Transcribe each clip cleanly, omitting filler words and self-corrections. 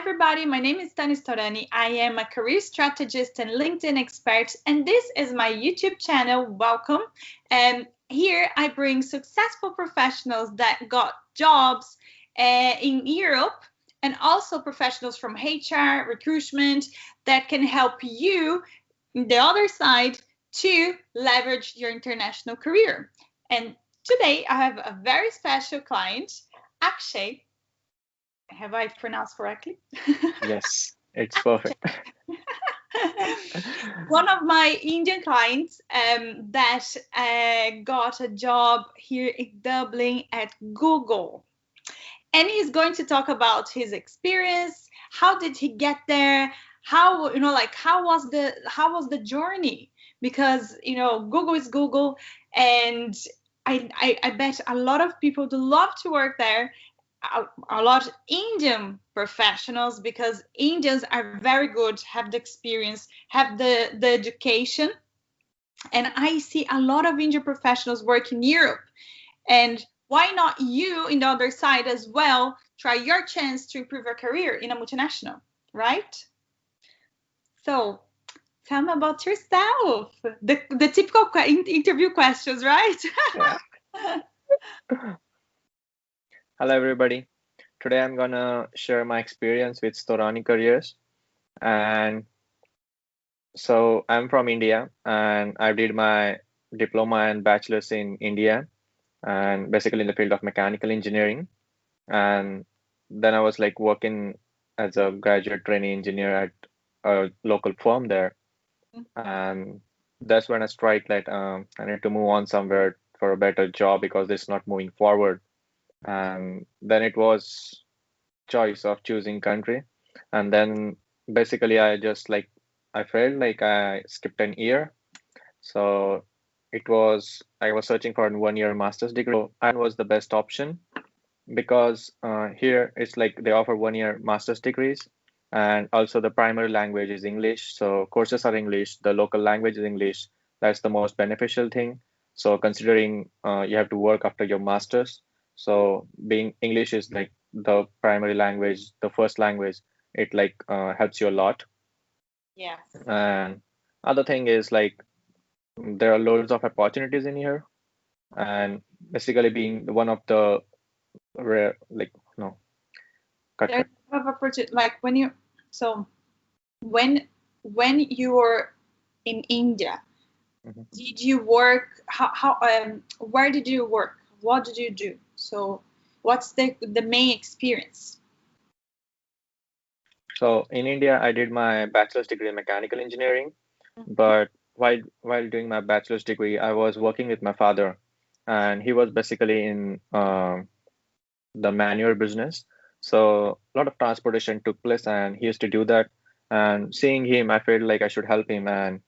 everybody. My name is Storani. I am a career strategist and LinkedIn expert, and this is my YouTube channel. Welcome. And here I bring successful professionals that got jobs in Europe, and also professionals from HR, recruitment that can help you, the other side, to leverage your international career. And today I have a very special client, Akshay. Have I pronounced correctly? Yes, it's perfect. One of my Indian clients that got a job here in Dublin at Google. And he's going to talk about his experience. How did he get there? How was the journey? Because Google is Google, and I bet a lot of people do love to work there. A lot of Indian professionals, because Indians are very good, have the experience, have the education. And I see a lot of Indian professionals work in Europe. And why not you in the other side as well, try your chance to improve your career in a multinational, right? So tell me about yourself. The typical interview questions, right? Yeah. Hello, everybody. Today I'm gonna share my experience with Storani Careers. And so I'm from India, and I did my diploma and bachelor's in India, and basically in the field of mechanical engineering. And then I was like working as a graduate trainee engineer at a local firm there. And that's when I strike that I need to move on somewhere for a better job because it's not moving forward. And then it was choice of choosing country. And then basically I felt like I skipped an year. So I was searching for a 1 year master's degree. So Ireland was the best option because here it's like they offer 1 year master's degrees, and also the primary language is English. So courses are English, the local language is English. That's the most beneficial thing. So considering you have to work after your master's, so being English is like the primary language, the first language, it like helps you a lot. Yes. And other thing is like there are loads of opportunities in here, and basically being one of the rare, like no, cut There's cut. a lot of opportunity, like when you were in India, Mhm. did you work? How where did you work? What did you do? So what's the main experience? So in India, I did my bachelor's degree in mechanical engineering, but while doing my bachelor's degree, I was working with my father, and he was basically in the manure business. So a lot of transportation took place, and he used to do that. And seeing him, I felt like I should help him, and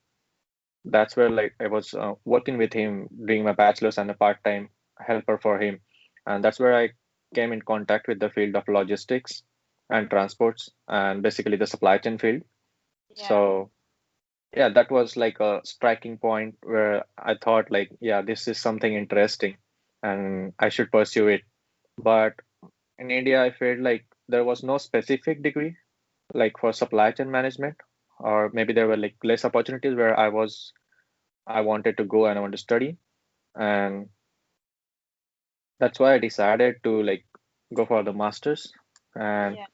that's where like I was working with him, doing my bachelor's and a part-time helper for him, and that's where I came in contact with the field of logistics and transports, and basically the supply chain field. Yeah. So yeah, that was like a striking point where I thought like, yeah, this is something interesting and I should pursue it. But in India, I felt like there was no specific degree like for supply chain management, or maybe there were like less opportunities where I wanted to go and I want to study. And that's why I decided to like go for the master's, and Yeah.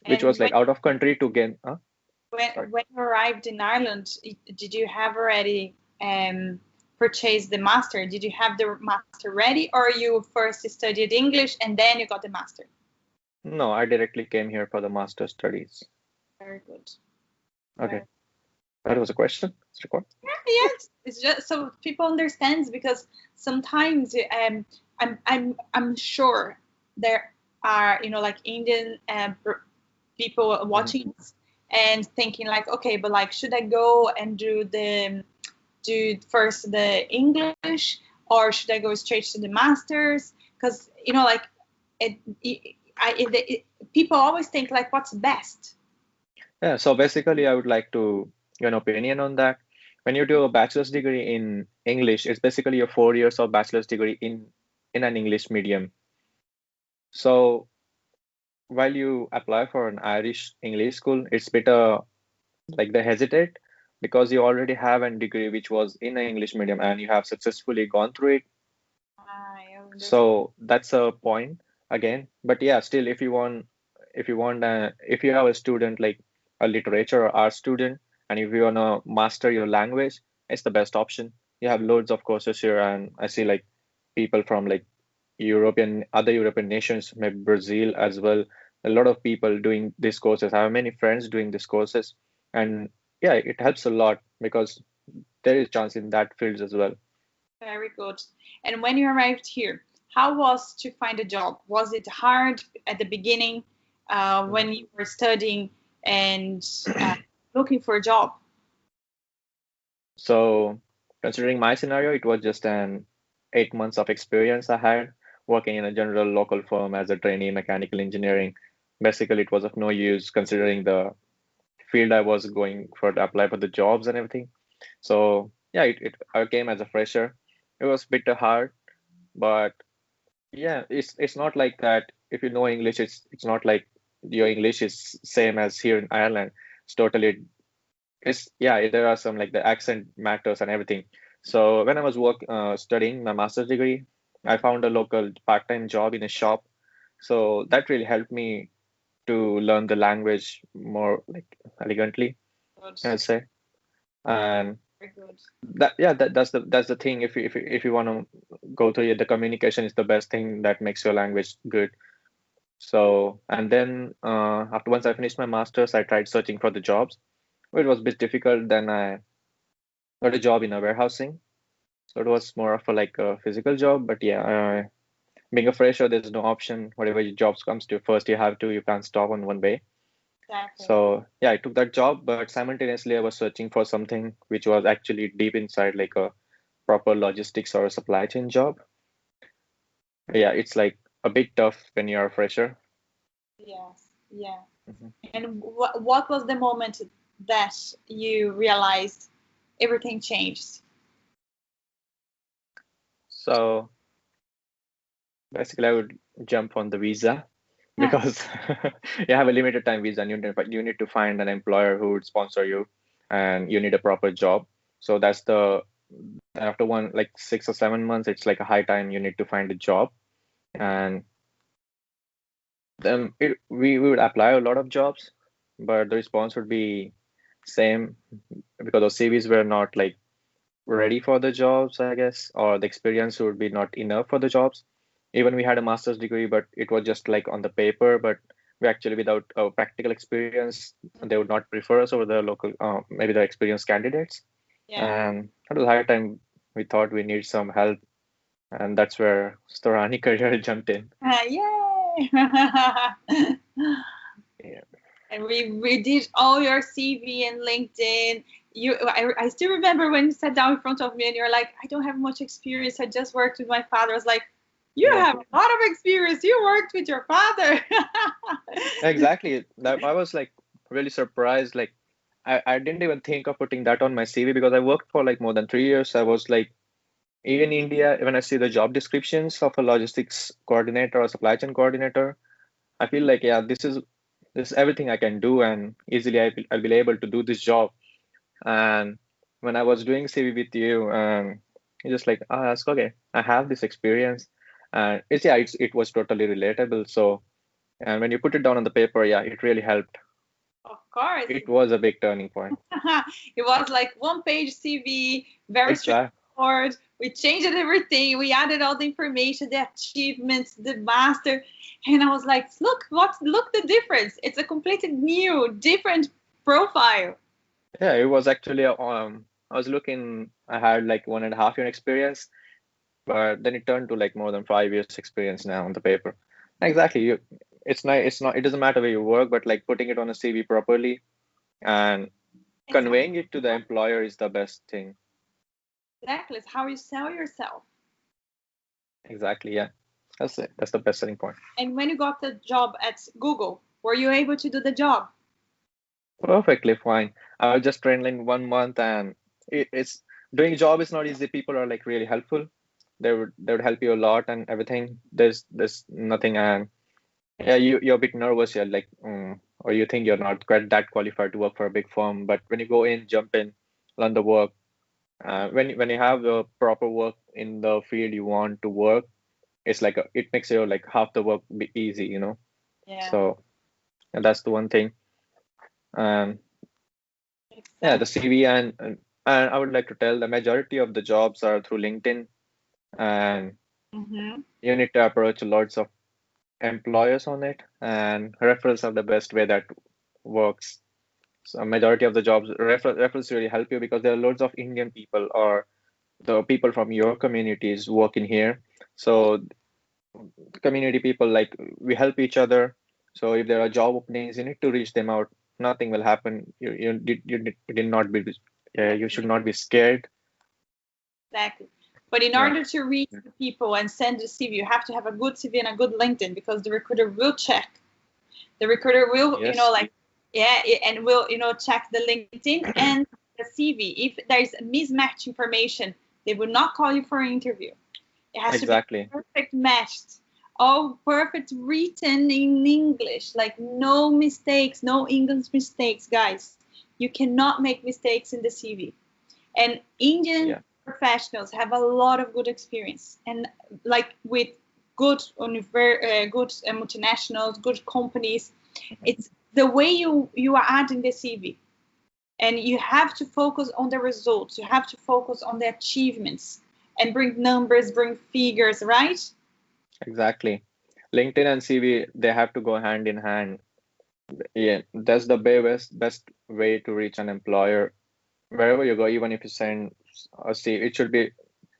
which was And like out of country to gain, sorry. when you arrived in Ireland, did you have already purchased the master? Did you have the master ready, or you first studied English and then you got the master? No, I directly came here for the master's studies. Very good. Okay. Very. That was a question. It's record. Yes, it's just so people understands, because sometimes I'm sure there are like Indian people Mhm. watching this and thinking like, okay, but like, should I go and do first the English, or should I go straight to the masters? Because like people always think like, what's best? Yeah, so basically, I would like to get an opinion on that. When you do a bachelor's degree in English, it's basically your 4 years of bachelor's degree in an English medium. So while you apply for an Irish English school, it's better like they hesitate because you already have a degree which was in an English medium and you have successfully gone through it. I understand. So that's a point again. But yeah, still, if you have a student like a literature or art student, and if you wanna master your language, it's the best option. You have loads of courses here, and I see like people from like other European nations, maybe Brazil as well. A lot of people doing these courses. I have many friends doing these courses, and yeah, it helps a lot because there is chance in that fields as well. Very good. And when you arrived here, how was to find a job? Was it hard at the beginning Mhm. when you were studying and uh, looking for a job? So, considering my scenario, it was just an 8 months of experience I had working in a general local firm as a trainee in mechanical engineering. Basically, it was of no use considering the field I was going for to apply for the jobs and everything. So, yeah, I came as a fresher. It was a bit hard, but yeah, it's not like that. If you know English, it's not like your English is same as here in Ireland. It's totally it's yeah, there are some like the accent matters and everything. So when I was studying my master's degree, I found a local part-time job in a shop. So that really helped me to learn the language more like elegantly, Good. I'd say. And Very good. that's the thing. If you want to go through it, the communication is the best thing that makes your language good. So and then after once I finished my master's, I tried searching for the jobs. It was a bit difficult. Then I got a job in a warehousing. So it was more of a like a physical job, but yeah, being a fresher, there's no option. Whatever your jobs comes to first, you can't stop on one way. Exactly. So yeah, I took that job, but simultaneously I was searching for something which was actually deep inside, like a proper logistics or a supply chain job. Yeah, it's like a bit tough when you're a fresher. Yes. Yeah. Mhm. And what was the moment that you realized everything changed? So basically, I would jump on the visa because you have a limited time visa and you need to find an employer who would sponsor you and you need a proper job. So that's the after one like 6 or 7 months, it's like a high time you need to find a job. And then we would apply a lot of jobs, but the response would be same because the CVs were not like ready for the jobs, I guess, or the experience would be not enough for the jobs. Even we had a master's degree, but it was just like on the paper, but we actually without a practical experience, they would not prefer us over the local, maybe the experienced candidates. Yeah. And at the higher time, we thought we need some help, and that's where Storani Career jumped in. Yay! Yeah. And we did all your CV and LinkedIn. I still remember when you sat down in front of me and you're like, I don't have much experience. I just worked with my father. I was like, you Yeah. have a lot of experience. You worked with your father. Exactly. That I was like really surprised. Like I didn't even think of putting that on my CV because I worked for like more than 3 years. I was like in India, when I see the job descriptions of a logistics coordinator or supply chain coordinator, I feel like yeah, this is everything I can do, and easily I'll be able to do this job. And when I was doing CV with you, you just like I asked, okay, I have this experience, and it was totally relatable. So and when you put it down on the paper, yeah, it really helped. Of course. It was a big turning point. It was like one page CV, very Exactly. straightforward. We changed everything. We added all the information, the achievements, the master, and I was like, look the difference. It's a completely new, different profile. Yeah, it was actually I was looking. I had like 1.5 year experience, but then it turned to like more than 5 years experience now on the paper. Exactly. It's not. It doesn't matter where you work, but like putting it on a CV properly and Exactly. conveying it to the employer is the best thing. Exactly. It's how you sell yourself. Exactly. Yeah. That's it. That's the best selling point. And when you got the job at Google, were you able to do the job? Perfectly fine. I was just trained in 1 month, and it's doing a job is not easy. People are like really helpful. They would help you a lot and everything. There's nothing. Yeah, you're a bit nervous. You're like, or you think you're not quite that qualified to work for a big firm. But when you go in, jump in, learn the work. When you have the proper work in the field you want to work, it's like it makes your like half the work be easy, you know. Yeah, So and that's the one thing. And yeah, the exactly. CV and I would like to tell the majority of the jobs are through LinkedIn, and Mm-hmm. you need to approach lots of employers on it, and referrals are the best way that works. So a majority of the jobs referrals really help you because there are loads of Indian people or the people from your communities working here. Yeah, So community people like we help each other. So if there are job openings, you need to reach them out. Nothing will happen. You did not be you should not be scared. exactly. But in Yeah, order to reach the people and send the CV, you have to have a good CV and a good LinkedIn because the recruiter will check. The recruiter will, yes, like, yeah, and will, check the LinkedIn and the CV. If there's a mismatched information, they will not call you for an interview. It has to be exactly. perfect matched, all perfect written in English, like no mistakes, no English mistakes, guys. You cannot make mistakes in the CV. And Indian Yeah, professionals have a lot of good experience, and like with good good multinationals, good companies, it's the way you are adding the CV, and you have to focus on the results. You have to focus on the achievements and bring numbers, bring figures, right? exactly. LinkedIn and CV, they have to go hand in hand. Yeah, that's the best way to reach an employer wherever you go. Even if you send a CV, it should be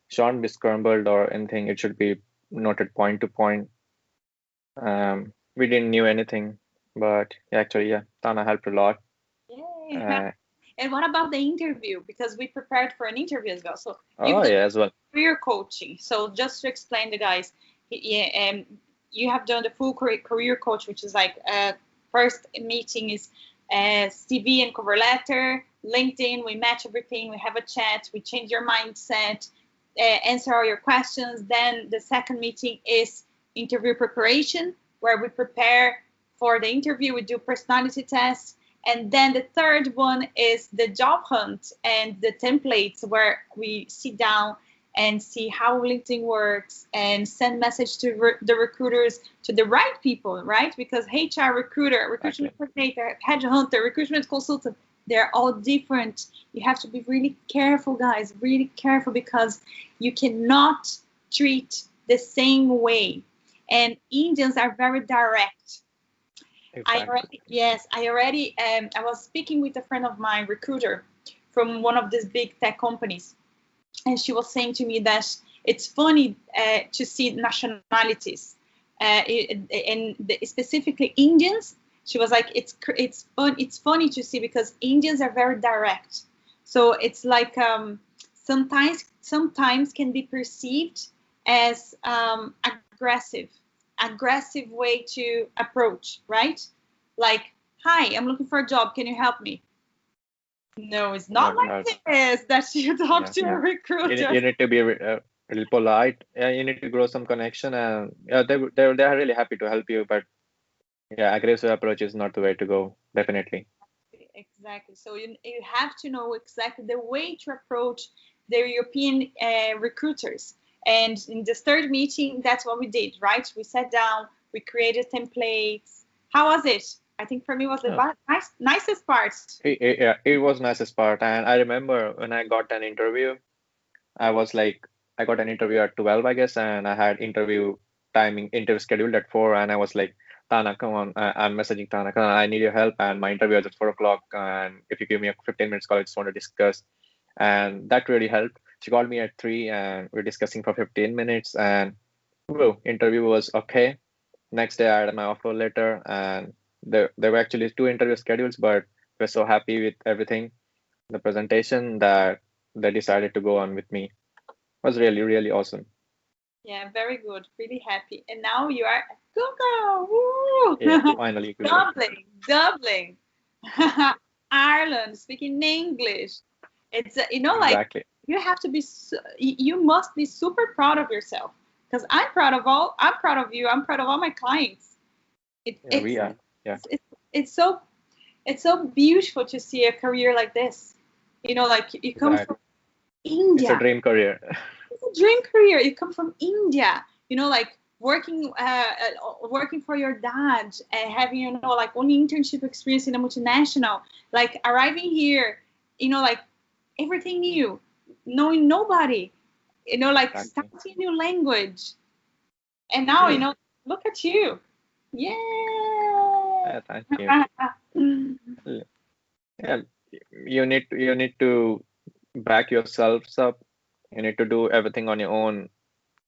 shouldn't be scrambled or anything. It should be noted point to point. We didn't knew anything, but actually, yeah, Tana helped a lot. Yay. Uh, And what about the interview? Because we prepared for an interview as well. So you've oh done yeah, as well. career coaching. So just to explain the guys, yeah, you have done the full career coach, which is like first meeting is CV and cover letter, LinkedIn. We match everything. We have a chat. We change your mindset, answer all your questions. Then the second meeting is interview preparation, where we prepare for the interview. We do personality tests. And then the third one is the job hunt and the templates, where we sit down and see how LinkedIn works and send message to the recruiters, to the right people, right? Because HR recruiter, Exactly. recruitment coordinator, headhunter, recruitment consultant, they're all different. You have to be really careful, guys, really careful, because you cannot treat the same way. And Indians are very direct. Exactly. I was speaking with a friend of mine, recruiter from one of these big tech companies, and she was saying to me that it's funny to see nationalities, and specifically Indians. She was like, it's funny to see because Indians are very direct. So it's like sometimes can be perceived as aggressive way to approach, right? Like, hi, I'm looking for a job. Can you help me? No, it's Oh my not God. like this that you talk Yeah. to a recruiter. You need to be a little polite. Yeah, you need to grow some connection, and yeah, they're really happy to help you. But yeah, aggressive approach is not the way to go. Definitely. Exactly. So you have to know exactly the way to approach the European recruiters. And in this third meeting, that's what we did, right? We sat down, we created templates. How was it? I think for me was the Oh, nicest part. yeah, it was nicest part. And I remember when I got an interview, I was like, I got an interview at 12, I guess, and I had interview scheduled at 4, and I was like, Tana, come on, I'm messaging Tana, come on, I need your help, and my interview is at 4 o'clock, and if you give me a 15 minutes call, I just want to discuss. And that really helped. She called me at 3, and we're discussing for 15 minutes, and whoa, interview was okay. Next day, I had my offer letter, and there were actually 2 interview schedules, but we're so happy with everything, the presentation, that they decided to go on with me. Was really, really awesome. Yeah, very good. Really happy. And now you are at Google. Yeah, Woo! finally Google. Doubling. Ireland, speaking English. It's like Exactly. you have to be. You must be super proud of yourself, because I'm proud of you. I'm proud of all my clients. It, Yeah, we are. Yeah, it's so beautiful to see a career like this. You know, like you come from exactly. It's a India. dream career. It's a dream career. You come from India. You know, like working for your dad, having like only internship experience in a multinational, like arriving here, like everything new, knowing nobody, like Exactly. starting a new language, and now look at you. Yeah. Yeah, thank you. L- Yeah, you need to back yourselves up. You need to do everything on your own.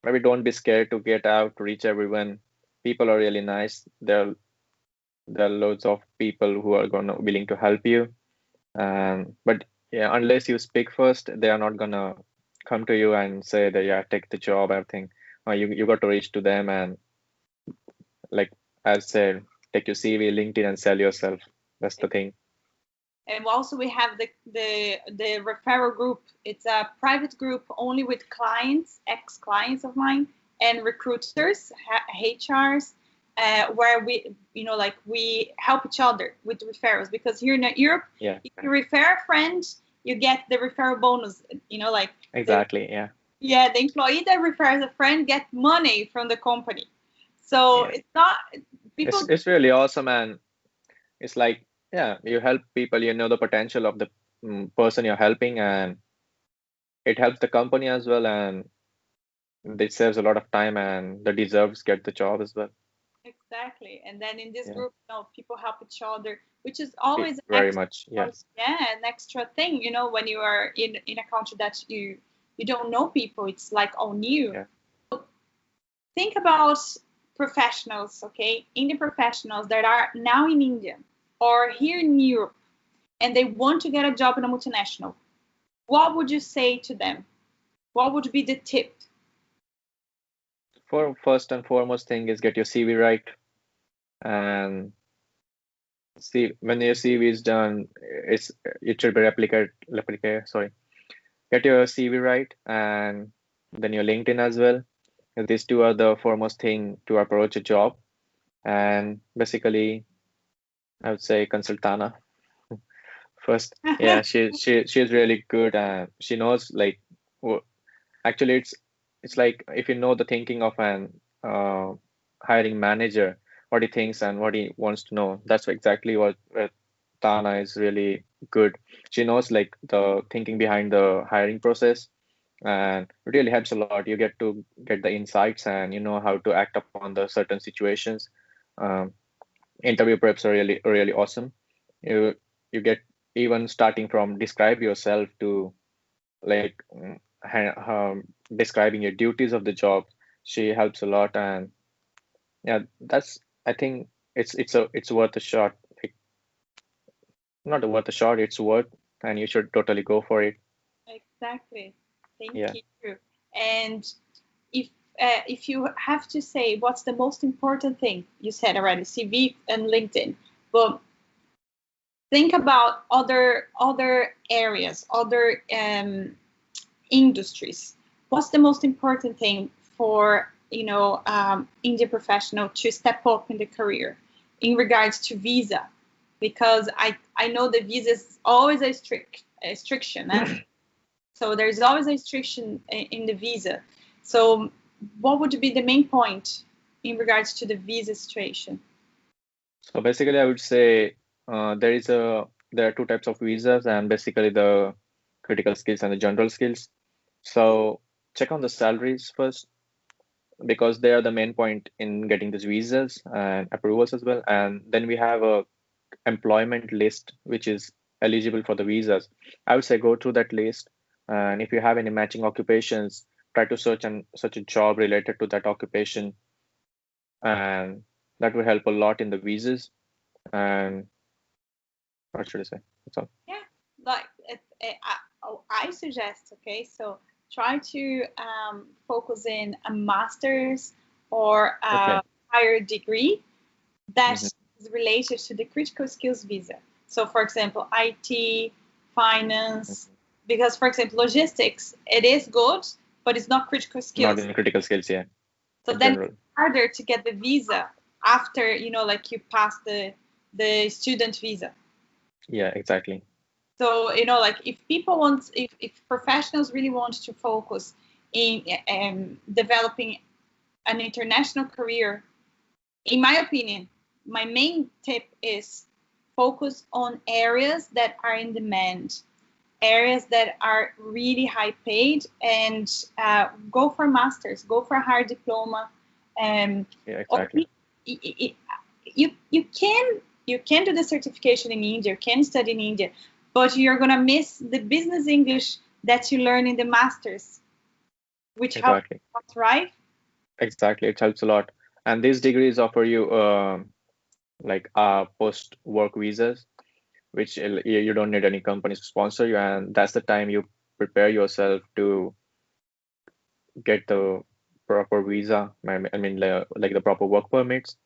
Maybe don't be scared to get out, to reach everyone. People are really nice. There are loads of people who are gonna willing to help you. But yeah, unless you speak first, they are not gonna come to you and say that yeah, take the job, everything. You got to reach to them and like as said, take your CV, LinkedIn, and sell yourself. That's the thing. And also we have the referral group. It's a private group only with clients, ex-clients of mine, and recruiters, HRs, where we, like we help each other with referrals. Because here in Europe, Yeah, if you refer a friend, you get the referral bonus. Like exactly. Yeah, the employee that refers a friend get money from the company. So yeah. it's not people. It's really awesome, and it's like yeah, you help people. You know the potential of the person you're helping, and it helps the company as well, and it saves a lot of time, and the deserves get the job as well. Exactly. And then in this Yeah, group, people help each other, which is always an very extra, much. Yeah. an extra thing, when you are in a country that you don't know people, it's like all new. Yeah. Think about professionals, okay? Indian professionals that are now in India or here in Europe and they want to get a job in a multinational. What would you say to them? What would be the tip? For first and foremost thing is get your CV right, and see when your CV is done, it should be replicate. Sorry, get your CV right, and then your LinkedIn as well. These two are the foremost thing to approach a job. And basically, I would say consult Tana first. Yeah, she's really good, and she knows like actually it's like if you know the thinking of an hiring manager, what he thinks and what he wants to know. That's exactly what Tana is really good. She knows like the thinking behind the hiring process, and it really helps a lot. You get to get the insights and you know how to act upon the certain situations. Um, Interview preps are really awesome. You get even starting from describe yourself to like describing your duties of the job. She helps a lot, and yeah, that's I think it's worth a shot. Like, not worth a shot, it's worth, and you should totally go for it. Exactly. Thank Yeah. you. And if you have to say what's the most important thing, you said already, CV and LinkedIn, but think about other areas, other industries. What's the most important thing for Indian professional to step up in the career in regards to visa? Because I know the visa is always a restriction. So there's always a restriction in the visa. So what would be the main point in regards to the visa situation? So basically, I would say there are two types of visas, and basically the critical skills and the general skills. So check on the salaries first because they are the main point in getting these visas and approvals as well. And then we have a employment list which is eligible for the visas. I would say go through that list, and if you have any matching occupations, try to search a job related to that occupation, and that will help a lot in the visas. And what should I say? That's all. Yeah, like I suggest, okay, so try to focus in a master's or a Okay. higher degree that Hmm. is related to the critical skills visa. So, for example, IT, finance, because, for example, logistics, it is good, but it's not critical Not skills. in critical skills, yeah. So In then it's general. harder to get the visa. after, you know, like you pass the student visa. Yeah, exactly. So, you know, like if people want, if professionals really want to focus in developing an international career, in my opinion, my main tip is focus on areas that are in demand, areas that are really high paid, and go for masters, go for a higher diploma. Yeah, Or exactly. you can do the certification in India, you can study in India, but you're gonna miss the business English that you learn in the masters, which helps Exactly. a lot, right? Exactly. It helps a lot. And these degrees offer you like post-work visas, which you don't need any companies to sponsor you, and that's the time you prepare yourself to get the proper visa. I mean, like the proper work permits,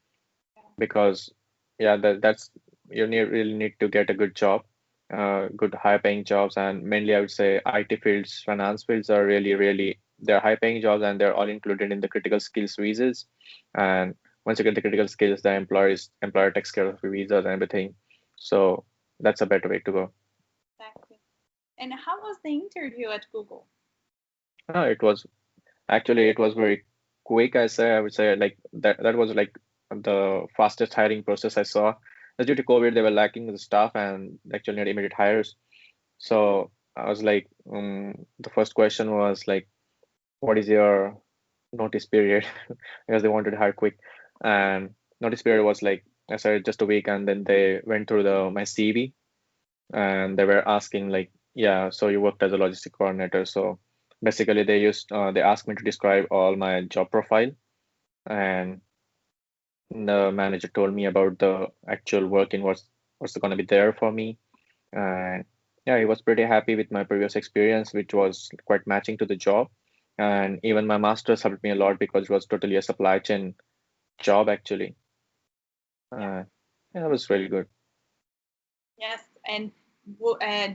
because yeah, that's you really need to get a good job, good high-paying jobs, and mainly I would say IT fields, finance fields are really they're high-paying jobs, and they're all included in the critical skills visas. And once you get the critical skills, the employer takes care of the visas and everything. So that's a better way to go. Exactly. And how was the interview at Google? It was actually it was very quick. I would say like that was like the fastest hiring process I saw. Due to COVID, they were lacking the staff and actually need immediate hires. So I was like, the first question was like, what is your notice period? Because they wanted to hire quick. And notice period was like, I said just a week, and then they went through the my CV, and they were asking like, yeah, so you worked as a logistic coordinator. So basically they asked me to describe all my job profile, and the manager told me about the actual work in what's going to be there for me. And yeah, he was pretty happy with my previous experience, which was quite matching to the job. And even my master's helped me a lot because it was totally a supply chain job actually. Yeah. Yeah, it was really good. Yes. And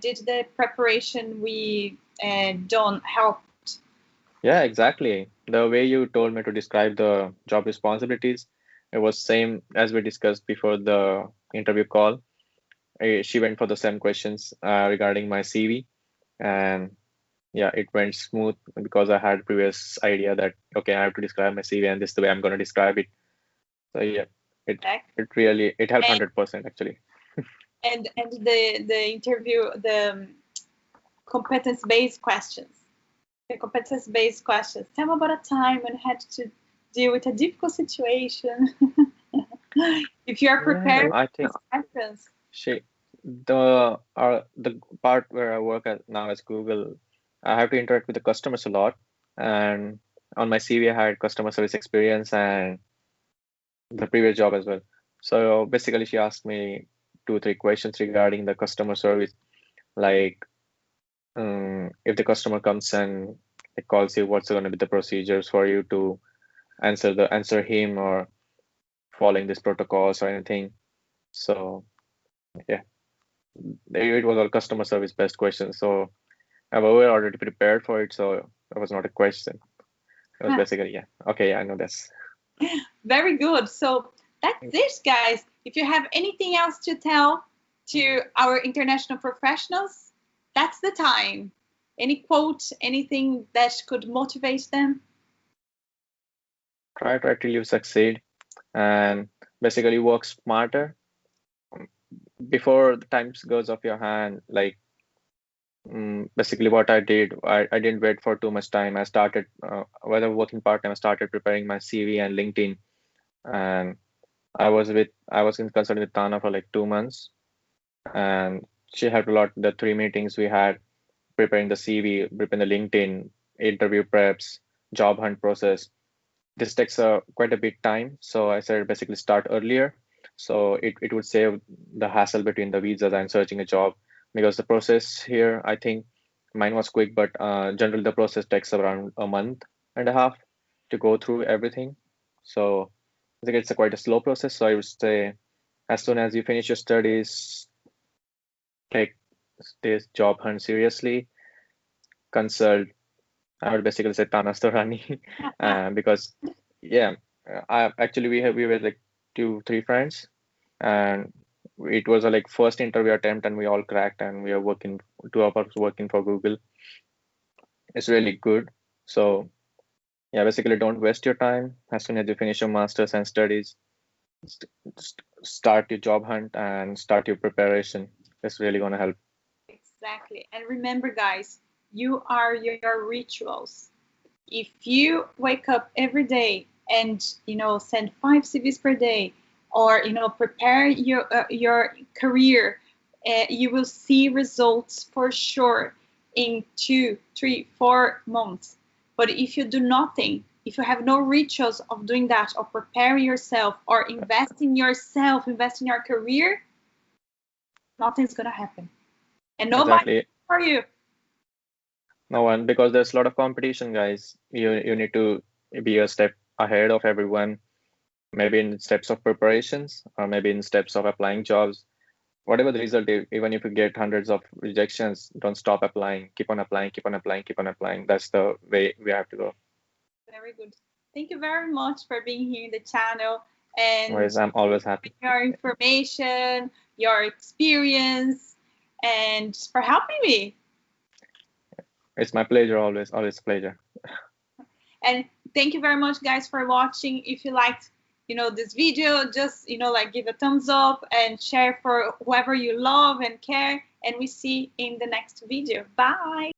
did the preparation we done help? Yeah, exactly. The way you told me to describe the job responsibilities, it was same as we discussed before the interview call. She went for the same questions regarding my CV, and yeah, it went smooth because I had previous idea that okay, I have to describe my CV and this is the way I'm going to describe it. So yeah, it it really it helped And 100% actually. the interview, the competence based questions. The competence based questions. Tell me about a time when you had to deal with a difficult situation. If you are Yeah, prepared I for think these questions. she the part where I work at now as Google, I have to interact with the customers a lot, and on my CV I had customer service experience and the previous job as well. So basically, she asked me two, three questions regarding the customer service, like if the customer comes and it calls you, what's going to be the procedures for you to answer him or following these protocols or anything. So yeah, it was all customer service based questions. So we were already prepared for it, so it was not a question. It was basically, yeah, okay, yeah, I know this. Very good. So that's it, guys. If you have anything else to tell to our international professionals, that's the time. Any quote, anything that could motivate them? Try till you succeed, and basically work smarter before the time goes off your hand. Like basically what I did, I didn't wait for too much time. I started while I was working part time. I started preparing my CV and LinkedIn, and I was in consult with Tana for like 2 months, and she helped a lot. The three meetings we had, preparing the CV, preparing the LinkedIn, interview preps, job hunt process. This takes quite a bit time, so I said basically start earlier, so it would save the hassle between the visas and searching a job, because the process here, I think mine was quick, but generally the process takes around a month and a half to go through everything. So I think it's a quite a slow process. So I would say as soon as you finish your studies, take this job hunt seriously, consult. I would basically say Tana Storani, because yeah, I actually we were like two, three friends, and it was a like first interview attempt, and we all cracked, and we are working, two of us working for Google. It's really good. So yeah, basically, don't waste your time. As soon as you finish your masters and studies, start your job hunt and start your preparation. It's really gonna help. Exactly. And remember, guys, you are your rituals. If you wake up every day and send 5 CVs per day, or prepare your career, you will see results for sure in 2, 3, 4 months. But if you do nothing, if you have no rituals of doing that, or prepare yourself, or invest in yourself, invest in your career, nothing's gonna happen, and nobody Exactly. for you. No one, because there's a lot of competition, guys. You need to be a step ahead of everyone, maybe in steps of preparations, or maybe in steps of applying jobs. Whatever the result, even if you get hundreds of rejections, don't stop applying. Keep on applying, keep on applying, keep on applying. That's the way we have to go. Very good. Thank you very much for being here in the channel and Otherwise, I'm always happy. your information, your experience, and for helping me. It's my pleasure, always, always pleasure. And thank you very much, guys, for watching. If you liked this video, just like give a thumbs up and share for whoever you love and care, and we see in the next video. Bye.